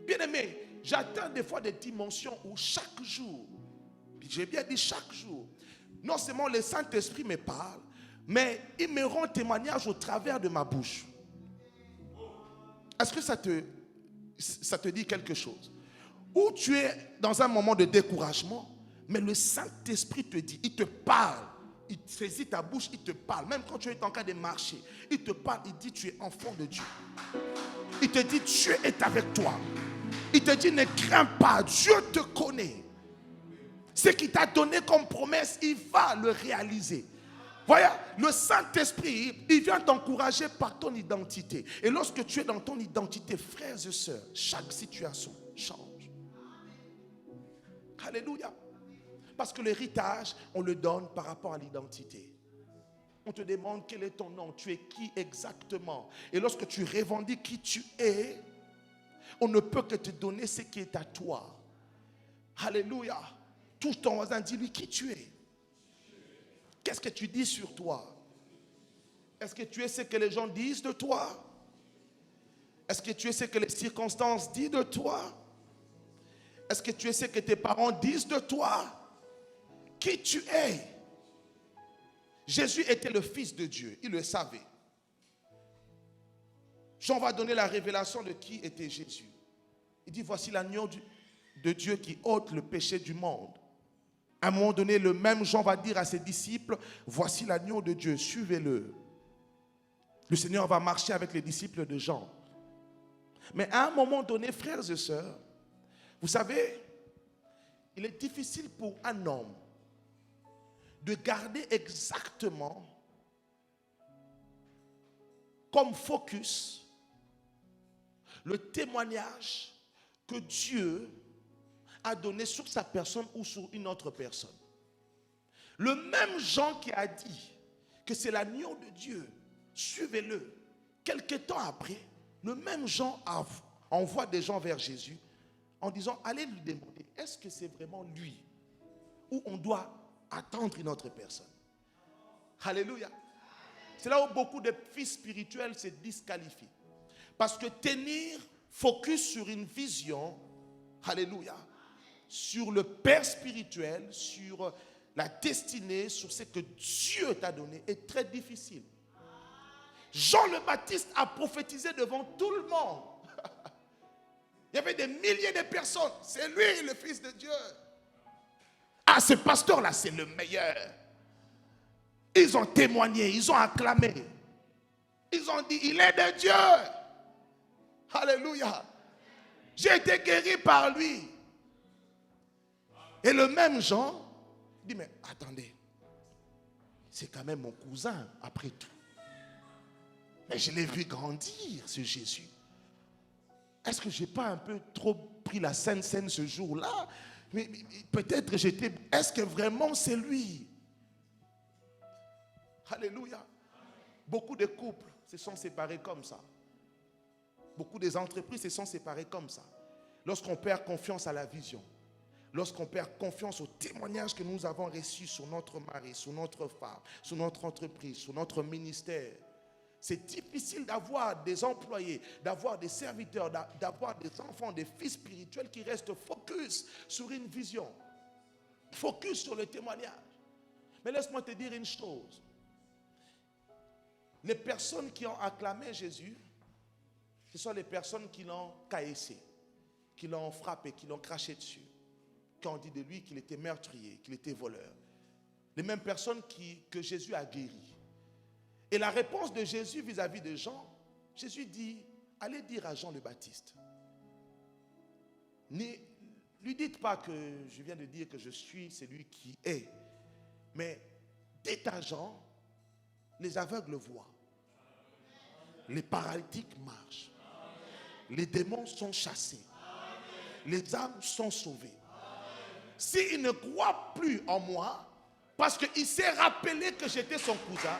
Bien-aimé, j'atteins des fois des dimensions où chaque jour, j'ai bien dit chaque jour, non seulement le Saint-Esprit me parle, mais il me rend témoignage au travers de ma bouche. Est-ce que ça te dit quelque chose? Ou tu es dans un moment de découragement, mais le Saint-Esprit te dit, il te parle. Il saisit ta bouche, il te parle. Même quand tu es en train de marcher, il te parle, il dit tu es enfant de Dieu. Il te dit Dieu est avec toi. Il te dit ne crains pas, Dieu te connaît. Ce qu'il t'a donné comme promesse, il va le réaliser. Voyez, le Saint-Esprit, il vient t'encourager par ton identité. Et lorsque tu es dans ton identité, frères et sœurs, chaque situation change. Alléluia. Parce que l'héritage, on le donne par rapport à l'identité. On te demande quel est ton nom, tu es qui exactement. Et lorsque tu revendiques qui tu es, on ne peut que te donner ce qui est à toi. Alléluia. Touche ton voisin, dis-lui qui tu es. Qu'est-ce que tu dis sur toi? Est-ce que tu es ce que les gens disent de toi? Est-ce que tu es ce que les circonstances disent de toi? Est-ce que tu es ce que tes parents disent de toi? Qui tu es? Jésus était le Fils de Dieu, il le savait. Jean va donner la révélation de qui était Jésus. Il dit, voici l'agneau de Dieu qui ôte le péché du monde. À un moment donné, le même Jean va dire à ses disciples, voici l'agneau de Dieu, suivez-le. Le Seigneur va marcher avec les disciples de Jean. Mais à un moment donné, frères et sœurs, vous savez, il est difficile pour un homme de garder exactement comme focus le témoignage que Dieu a donné sur sa personne ou sur une autre personne. Le même Jean qui a dit que c'est l'agneau de Dieu, suivez-le. Quelque temps après, le même Jean envoie des gens vers Jésus en disant, allez lui demander, est-ce que c'est vraiment lui ou on doit attendre une autre personne? Alléluia. C'est là où beaucoup de fils spirituels se disqualifient. Parce que tenir focus sur une vision, alléluia, sur le Père spirituel, sur la destinée, sur ce que Dieu t'a donné, est très difficile. Jean le Baptiste a prophétisé devant tout le monde. Il y avait des milliers de personnes. C'est lui le Fils de Dieu. Ah, ce pasteur-là, c'est le meilleur. Ils ont témoigné, ils ont acclamé. Ils ont dit, il est de Dieu. Alléluia. J'ai été guéri par lui. Et le même Jean dit, mais attendez, c'est quand même mon cousin, après tout. Mais je l'ai vu grandir, ce Jésus. Est-ce que je n'ai pas un peu trop pris la Sainte Seine ce jour-là? Mais peut-être j'étais... Est-ce que vraiment c'est lui? Alléluia. Beaucoup de couples se sont séparés comme ça. Beaucoup des entreprises se sont séparées comme ça. Lorsqu'on perd confiance à la vision. Lorsqu'on perd confiance au témoignage que nous avons reçu sur notre mari, sur notre femme, sur notre entreprise, sur notre ministère. C'est difficile d'avoir des employés, d'avoir des serviteurs, d'avoir des enfants, des fils spirituels qui restent focus sur une vision. Focus sur le témoignage. Mais laisse-moi te dire une chose. Les personnes qui ont acclamé Jésus, ce sont les personnes qui l'ont caessé, qui l'ont frappé, qui l'ont craché dessus, qui ont dit de lui qu'il était meurtrier, qu'il était voleur. Les mêmes personnes que Jésus a guéries. Et la réponse de Jésus vis-à-vis de Jean, Jésus dit, allez dire à Jean le Baptiste. Ne lui dites pas que je viens de dire que je suis celui qui est. Mais dites à Jean, les aveugles voient. Les paralytiques marchent. Les démons sont chassés. Les âmes sont sauvées. S'il ne croit plus en moi, parce qu'il s'est rappelé que j'étais son cousin,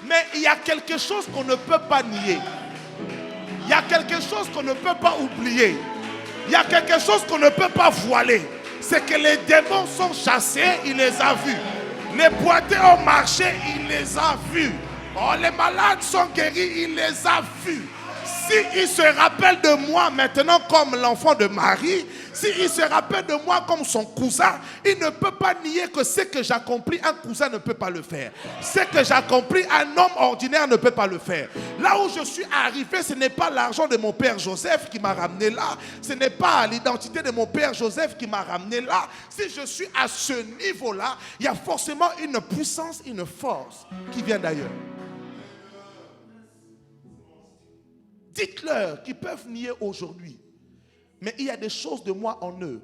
mais il y a quelque chose qu'on ne peut pas nier. Il y a quelque chose qu'on ne peut pas oublier. Il y a quelque chose qu'on ne peut pas voiler. C'est que les démons sont chassés, il les a vus. Les boiteux ont marché, il les a vus. Oh, les malades sont guéris, il les a vus. S'il se rappelle de moi maintenant comme l'enfant de Marie, s'il se rappelle de moi comme son cousin, il ne peut pas nier que ce que j'accomplis, un cousin ne peut pas le faire. Ce que j'accomplis, un homme ordinaire ne peut pas le faire. Là où je suis arrivé, ce n'est pas l'argent de mon père Joseph qui m'a ramené là. Ce n'est pas l'identité de mon père Joseph qui m'a ramené là. Si je suis à ce niveau-là, il y a forcément une puissance, une force qui vient d'ailleurs. Dites-leur qu'ils peuvent nier aujourd'hui. Mais il y a des choses de moi en eux.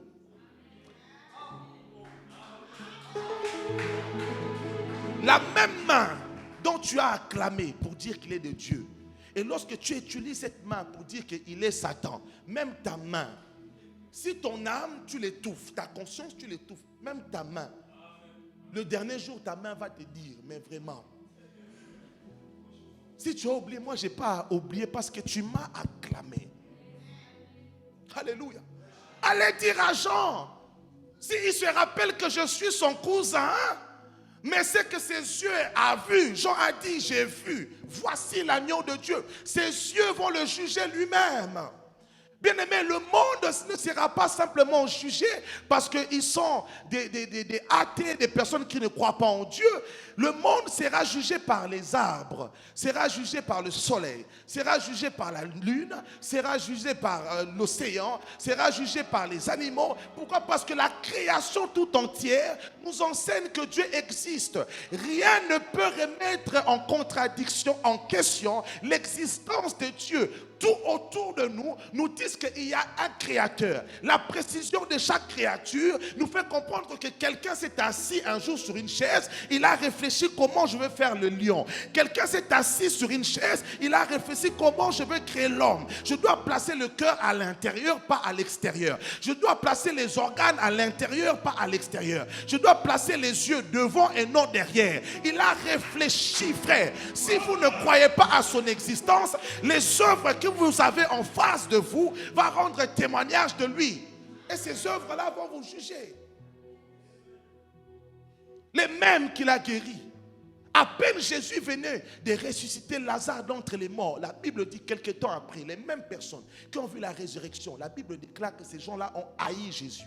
La même main dont tu as acclamé pour dire qu'il est de Dieu. Et lorsque tu utilises cette main pour dire qu'il est Satan, même ta main, si ton âme, tu l'étouffes, ta conscience, tu l'étouffes, même ta main, le dernier jour, ta main va te dire, mais vraiment, si tu as oublié, moi je n'ai pas oublié parce que tu m'as acclamé. Alléluia. Allez dire à Jean, s'il se rappelle que je suis son cousin, mais c'est que ses yeux ont vu. Jean a dit, j'ai vu. Voici l'agneau de Dieu. Ses yeux vont le juger lui-même. Bien aimé, le monde ne sera pas simplement jugé parce qu'ils sont des athées, des personnes qui ne croient pas en Dieu. Le monde sera jugé par les arbres, sera jugé par le soleil, sera jugé par la lune, sera jugé par l'océan, sera jugé par les animaux. Pourquoi? Parce que la création tout entière nous enseigne que Dieu existe. Rien ne peut remettre en contradiction, en question l'existence de Dieu. Tout autour de nous nous disent qu'il y a un créateur. La précision de chaque créature nous fait comprendre que quelqu'un s'est assis un jour sur une chaise, il a réfléchi comment je vais faire le lion. Quelqu'un s'est assis sur une chaise, il a réfléchi comment je vais créer l'homme. Je dois placer le cœur à l'intérieur, pas à l'extérieur. Je dois placer les organes à l'intérieur, pas à l'extérieur. Je dois placer les yeux devant et non derrière. Il a réfléchi, frère. Si vous ne croyez pas à son existence, les œuvres que vous avez en face de vous va rendre témoignage de lui. Et ces œuvres-là vont vous juger. Les mêmes qu'il a guéris. À peine Jésus venait de ressusciter Lazare d'entre les morts, la Bible dit quelque temps après, les mêmes personnes qui ont vu la résurrection, la Bible déclare que ces gens-là ont haï Jésus.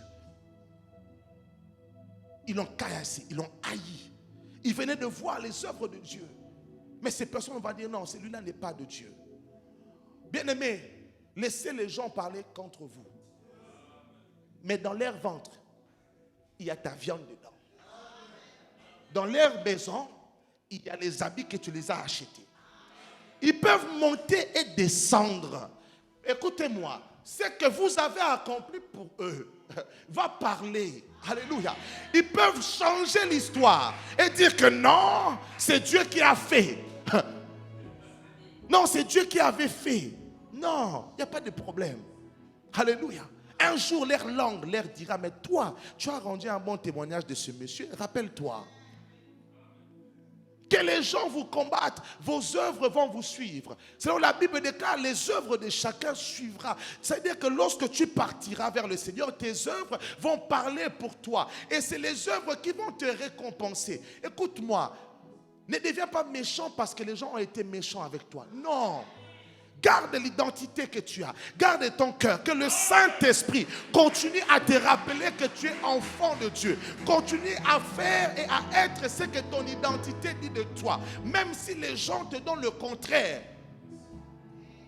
Ils l'ont caillassé, ils l'ont haï. Ils venaient de voir les œuvres de Dieu. Mais ces personnes vont dire non, celui-là n'est pas de Dieu. Bien-aimés, laissez les gens parler contre vous. Mais dans leur ventre, il y a ta viande dedans. Dans leur maison, il y a les habits que tu les as achetés. Ils peuvent monter et descendre. Écoutez-moi, ce que vous avez accompli pour eux va parler. Alléluia. Ils peuvent changer l'histoire et dire que non, c'est Dieu qui a fait. Non, c'est Dieu qui avait fait. Non, il n'y a pas de problème. Alléluia. Un jour, leur langue leur dira, mais toi, tu as rendu un bon témoignage de ce monsieur. Rappelle-toi. Que les gens vous combattent, vos œuvres vont vous suivre. Selon la Bible déclare, les œuvres de chacun suivra. C'est-à-dire que lorsque tu partiras vers le Seigneur, tes œuvres vont parler pour toi. Et c'est les œuvres qui vont te récompenser. Écoute-moi, ne deviens pas méchant parce que les gens ont été méchants avec toi. Non. Garde l'identité que tu as. Garde ton cœur. Que le Saint-Esprit continue à te rappeler que tu es enfant de Dieu. Continue à faire et à être ce que ton identité dit de toi. Même si les gens te donnent le contraire.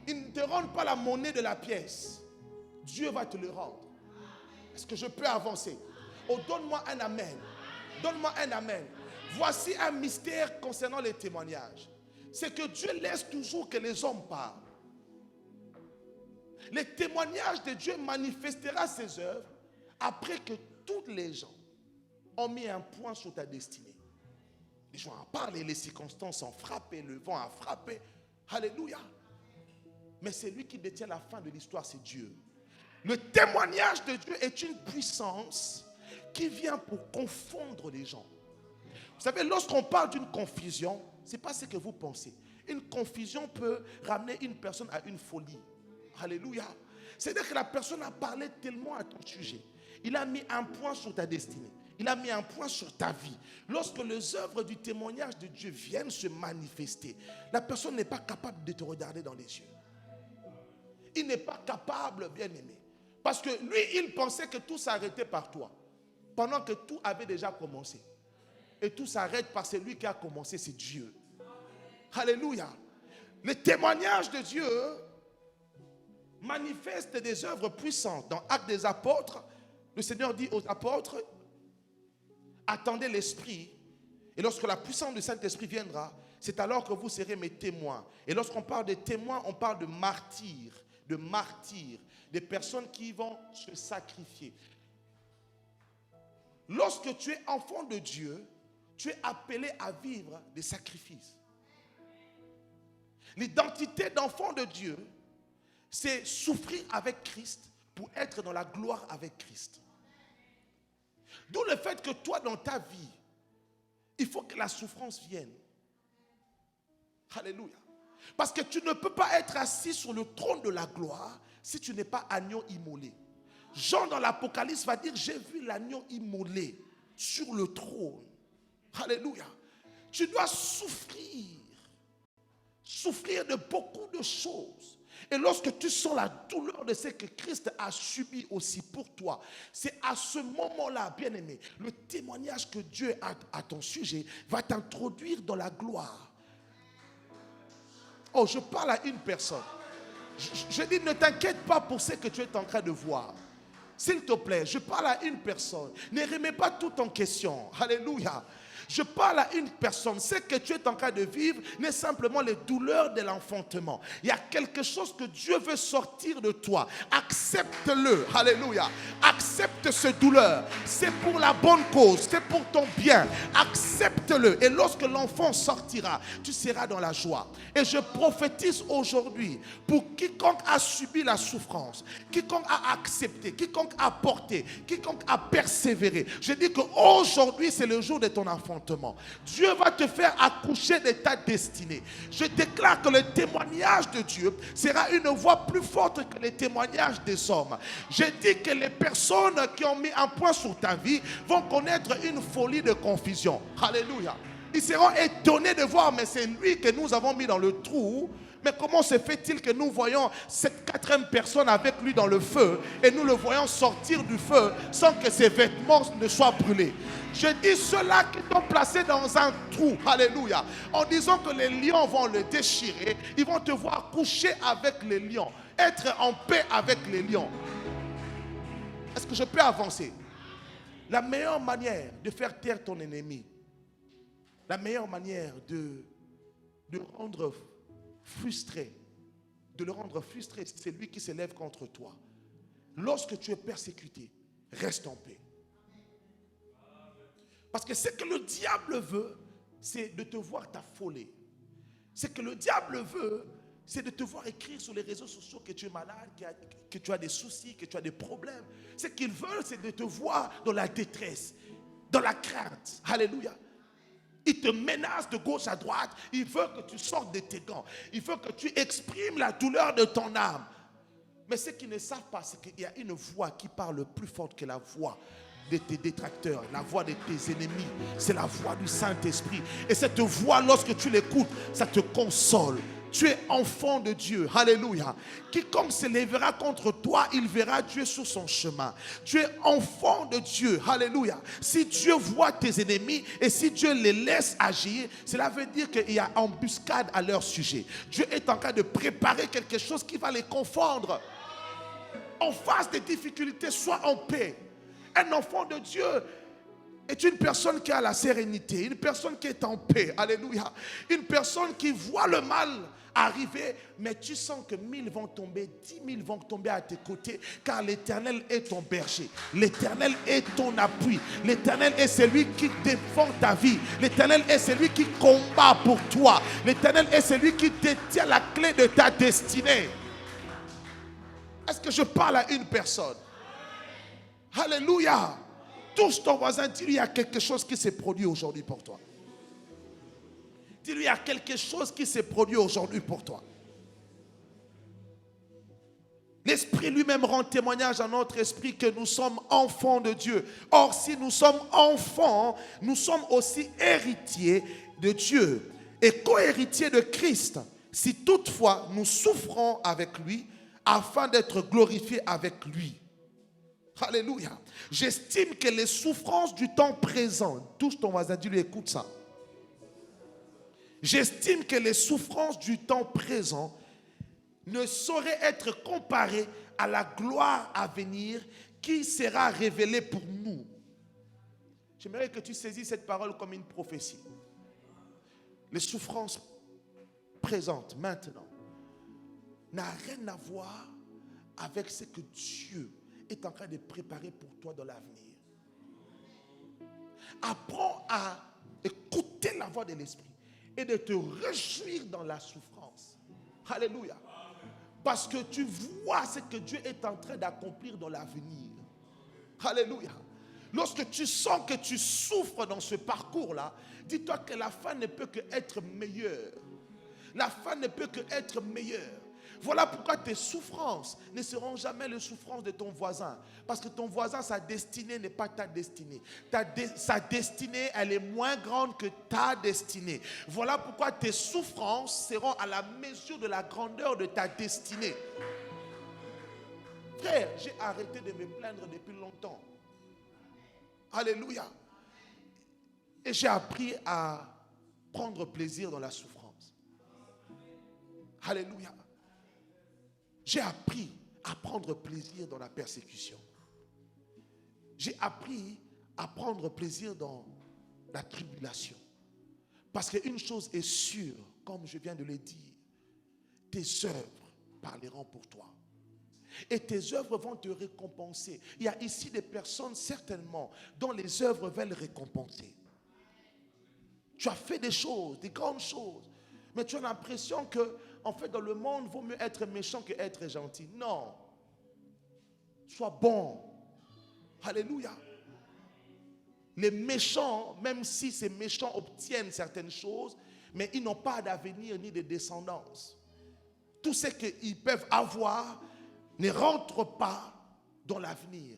Ils ne te rendent pas la monnaie de la pièce. Dieu va te le rendre. Est-ce que je peux avancer? Oh, donne-moi un amen. Donne-moi un amen. Voici un mystère concernant les témoignages. C'est que Dieu laisse toujours que les hommes parlent. Le témoignage de Dieu manifestera ses œuvres après que tous les gens ont mis un point sur ta destinée. Les gens ont parlé, les circonstances ont frappé, le vent a frappé. Alléluia. Mais c'est lui qui détient la fin de l'histoire, c'est Dieu. Le témoignage de Dieu est une puissance qui vient pour confondre les gens. Vous savez, lorsqu'on parle d'une confusion, ce n'est pas ce que vous pensez. Une confusion peut ramener une personne à une folie. Alléluia. C'est-à-dire que la personne a parlé tellement à ton sujet. Il a mis un point sur ta destinée. Il a mis un point sur ta vie. Lorsque les œuvres du témoignage de Dieu viennent se manifester, la personne n'est pas capable de te regarder dans les yeux. Il n'est pas capable, bien-aimé. Parce que lui, il pensait que tout s'arrêtait par toi. Pendant que tout avait déjà commencé. Et tout s'arrête par celui qui a commencé, c'est Dieu. Alléluia. Le témoignage de Dieu manifeste des œuvres puissantes. Dans Actes des Apôtres, le Seigneur dit aux apôtres, attendez l'Esprit. Et lorsque la puissance du Saint-Esprit viendra, c'est alors que vous serez mes témoins. Et lorsqu'on parle de témoins, on parle de martyrs. De martyrs, des personnes qui vont se sacrifier. Lorsque tu es enfant de Dieu, tu es appelé à vivre des sacrifices. L'identité d'enfant de Dieu, c'est souffrir avec Christ pour être dans la gloire avec Christ. D'où le fait que toi, dans ta vie, il faut que la souffrance vienne. Alléluia. Parce que tu ne peux pas être assis sur le trône de la gloire si tu n'es pas agneau immolé. Jean dans l'Apocalypse va dire, j'ai vu l'agneau immolé sur le trône. Alléluia. Tu dois souffrir. Souffrir de beaucoup de choses. Et lorsque tu sens la douleur de ce que Christ a subi aussi pour toi, c'est à ce moment-là, bien-aimé, le témoignage que Dieu a à ton sujet va t'introduire dans la gloire. Oh, je parle à une personne. Je dis, ne t'inquiète pas pour ce que tu es en train de voir. S'il te plaît, je parle à une personne. Ne remets pas tout en question. Alléluia. Je parle à une personne. Ce que tu es en train de vivre n'est simplement les douleurs de l'enfantement. Il y a quelque chose que Dieu veut sortir de toi. Accepte-le. Alléluia. Accepte cette douleur. C'est pour la bonne cause. C'est pour ton bien. Accepte-le. Et lorsque l'enfant sortira, tu seras dans la joie. Et je prophétise aujourd'hui pour quiconque a subi la souffrance, quiconque a accepté, quiconque a porté, quiconque a persévéré. Je dis qu'aujourd'hui, c'est le jour de ton enfant. Dieu va te faire accoucher de ta destinée. Je déclare que le témoignage de Dieu sera une voix plus forte que les témoignages des hommes. Je dis que les personnes qui ont mis un point sur ta vie vont connaître une folie de confusion. Alléluia. Ils seront étonnés de voir, mais c'est lui que nous avons mis dans le trou. Mais comment se fait-il que nous voyons cette quatrième personne avec lui dans le feu et nous le voyons sortir du feu sans que ses vêtements ne soient brûlés? Je dis ceux-là qui t'ont placé dans un trou, alléluia, en disant que les lions vont le déchirer, ils vont te voir coucher avec les lions, être en paix avec les lions. Est-ce que je peux avancer? La meilleure manière de faire taire ton ennemi, la meilleure manière de rendre frustré, de le rendre frustré, c'est lui qui s'élève contre toi. Lorsque tu es persécuté, reste en paix. Parce que ce que le diable veut, c'est de te voir t'affoler. Ce que le diable veut, c'est de te voir écrire sur les réseaux sociaux que tu es malade, que tu as des soucis, que tu as des problèmes. Ce qu'il veut, c'est de te voir dans la détresse, dans la crainte. Alléluia. Il te menace de gauche à droite. Il veut que tu sortes de tes gants. Il veut que tu exprimes la douleur de ton âme. Mais ce qu'ils ne savent pas, c'est qu'il y a une voix qui parle plus forte que la voix de tes détracteurs, la voix de tes ennemis. C'est la voix du Saint-Esprit. Et cette voix, lorsque tu l'écoutes, ça te console. Tu es enfant de Dieu. Alléluia. Quiconque se lèvera contre toi, il verra Dieu sur son chemin. Tu es enfant de Dieu. Alléluia. Si Dieu voit tes ennemis et si Dieu les laisse agir, cela veut dire qu'il y a embuscade à leur sujet. Dieu est en train de préparer quelque chose qui va les confondre. En face des difficultés, sois en paix. Un enfant de Dieu est une personne qui a la sérénité, une personne qui est en paix. Alléluia. Une personne qui voit le mal arriver, mais tu sens que 1000 vont tomber, 10 000 vont tomber à tes côtés, car l'Éternel est ton berger. L'Éternel est ton appui. L'Éternel est celui qui défend ta vie. L'Éternel est celui qui combat pour toi. L'Éternel est celui qui détient la clé de ta destinée. Est-ce que je parle à une personne? Alléluia. Touche ton voisin, dis-lui, il y a quelque chose qui s'est produit aujourd'hui pour toi. Dis-lui, il y a quelque chose qui s'est produit aujourd'hui pour toi. L'Esprit lui-même rend témoignage à notre esprit que nous sommes enfants de Dieu. Or, si nous sommes enfants, nous sommes aussi héritiers de Dieu et co-héritiers de Christ. Si toutefois nous souffrons avec lui, afin d'être glorifiés avec lui. Alléluia. J'estime que les souffrances du temps présent, touche ton voisin, dis-lui, écoute ça. J'estime que les souffrances du temps présent ne saurait être comparé à la gloire à venir qui sera révélée pour nous. J'aimerais que tu saisisses cette parole comme une prophétie. Les souffrances présentes maintenant n'a rien à voir avec ce que Dieu est en train de préparer pour toi dans l'avenir. Apprends à écouter la voix de l'Esprit et de te réjouir dans la souffrance. Alléluia. Parce que tu vois ce que Dieu est en train d'accomplir dans l'avenir. Alléluia. Lorsque tu sens que tu souffres dans ce parcours-là, dis-toi que la fin ne peut qu'être meilleure. La fin ne peut qu'être meilleure. Voilà pourquoi tes souffrances ne seront jamais les souffrances de ton voisin. Parce que ton voisin, sa destinée n'est pas ta destinée. Sa destinée, elle est moins grande que ta destinée. Voilà pourquoi tes souffrances seront à la mesure de la grandeur de ta destinée. Frère, j'ai arrêté de me plaindre depuis longtemps. Alléluia. Et j'ai appris à prendre plaisir dans la souffrance. Alléluia. J'ai appris à prendre plaisir dans la persécution. J'ai appris à prendre plaisir dans la tribulation. Parce qu'une chose est sûre, comme je viens de le dire, tes œuvres parleront pour toi. Et tes œuvres vont te récompenser. Il y a ici des personnes certainement dont les œuvres veulent récompenser. Tu as fait des choses, des grandes choses. Mais tu as l'impression que, en fait, dans le monde, il vaut mieux être méchant que être gentil. Non. Sois bon. Alléluia. Les méchants, même si ces méchants obtiennent certaines choses, mais ils n'ont pas d'avenir ni de descendance. Tout ce qu'ils peuvent avoir ne rentre pas dans l'avenir.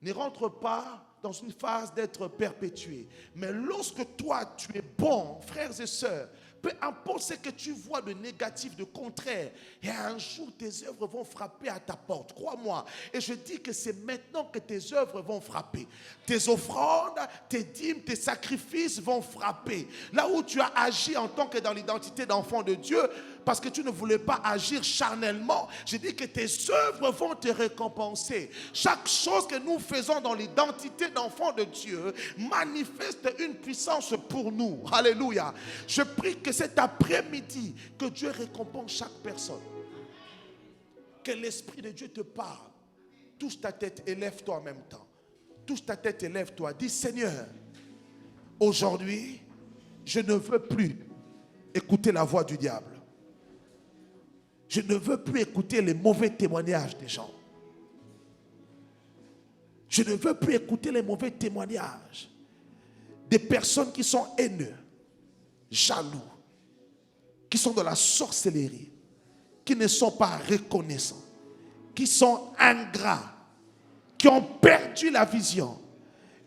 Ne rentre pas dans une phase d'être perpétué. Mais lorsque toi, tu es bon, frères et sœurs, peu importe ce que tu vois de négatif, de contraire, et un jour tes œuvres vont frapper à ta porte, crois-moi. Et je dis que c'est maintenant que tes œuvres vont frapper. Tes offrandes, tes dîmes, tes sacrifices vont frapper. Là où tu as agi en tant que dans l'identité d'enfant de Dieu, parce que tu ne voulais pas agir charnellement, je dis que tes œuvres vont te récompenser. Chaque chose que nous faisons dans l'identité d'enfant de Dieu manifeste une puissance pour nous. Alléluia. Je prie que cet après-midi, que Dieu récompense chaque personne. Que l'Esprit de Dieu te parle. Touche ta tête et lève-toi en même temps. Touche ta tête et lève-toi. Dis, Seigneur, aujourd'hui, je ne veux plus écouter la voix du diable. Je ne veux plus écouter les mauvais témoignages des gens. Je ne veux plus écouter les mauvais témoignages des personnes qui sont haineux, jaloux, qui sont dans la sorcellerie, qui ne sont pas reconnaissants, qui sont ingrats, qui ont perdu la vision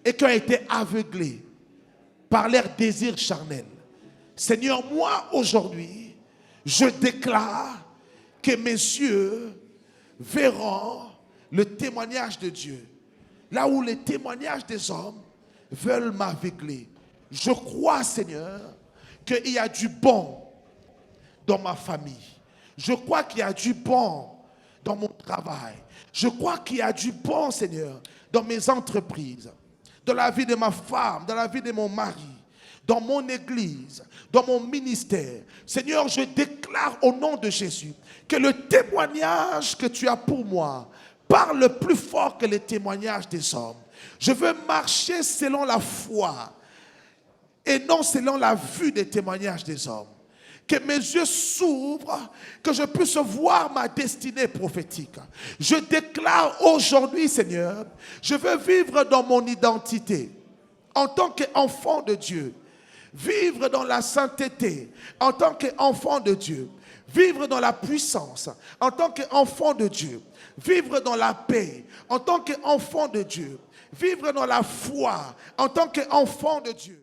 et qui ont été aveuglés par leurs désirs charnels. Seigneur, moi aujourd'hui, je déclare que mes yeux verront le témoignage de Dieu. Là où les témoignages des hommes veulent m'aveugler. Je crois, Seigneur, qu'il y a du bon dans ma famille. Je crois qu'il y a du bon dans mon travail. Je crois qu'il y a du bon, Seigneur, dans mes entreprises, dans la vie de ma femme, dans la vie de mon mari, dans mon église, dans mon ministère. Seigneur, je déclare au nom de Jésus que le témoignage que tu as pour moi parle plus fort que les témoignages des hommes. Je veux marcher selon la foi et non selon la vue des témoignages des hommes. que mes yeux s'ouvrent, que je puisse voir ma destinée prophétique. Je déclare aujourd'hui, Seigneur, je veux vivre dans mon identité en tant qu'enfant de Dieu, vivre dans la sainteté en tant qu'enfant de Dieu, vivre dans la puissance en tant qu'enfant de Dieu, vivre dans la paix en tant qu'enfant de Dieu, vivre dans la foi en tant qu'enfant de Dieu.